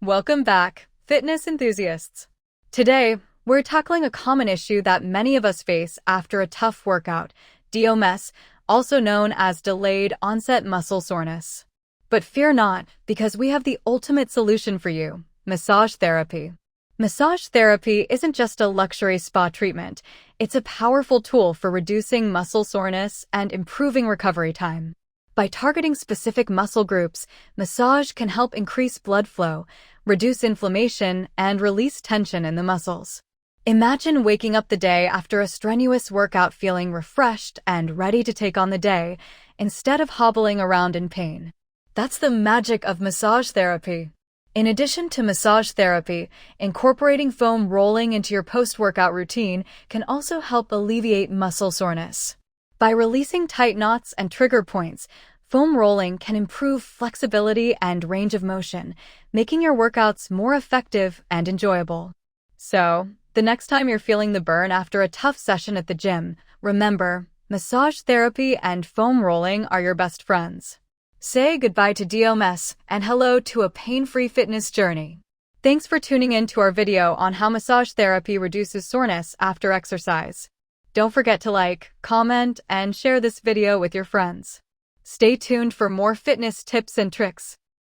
Welcome back, fitness enthusiasts. Today, we're tackling a common issue that many of us face after a tough workout, DOMS, also known as Delayed Onset Muscle Soreness. But fear not, because we have the ultimate solution for you: massage therapy. Massage therapy isn't just a luxury spa treatment, it's a powerful tool for reducing muscle soreness and improving recovery time. By targeting specific muscle groups, massage can help increase blood flow, reduce inflammation, and release tension in the muscles. Imagine waking up the day after a strenuous workout feeling refreshed and ready to take on the day, instead of hobbling around in pain. That's the magic of massage therapy. In addition to massage therapy, incorporating foam rolling into your post-workout routine can also help alleviate muscle soreness. By releasing tight knots and trigger points, foam rolling can improve flexibility and range of motion, making your workouts more effective and enjoyable. So, the next time you're feeling the burn after a tough session at the gym, remember, massage therapy and foam rolling are your best friends. Say goodbye to DOMS and hello to a pain-free fitness journey. Thanks for tuning in to our video on how massage therapy reduces soreness after exercise. Don't forget to like, comment, and share this video with your friends. Stay tuned for more fitness tips and tricks.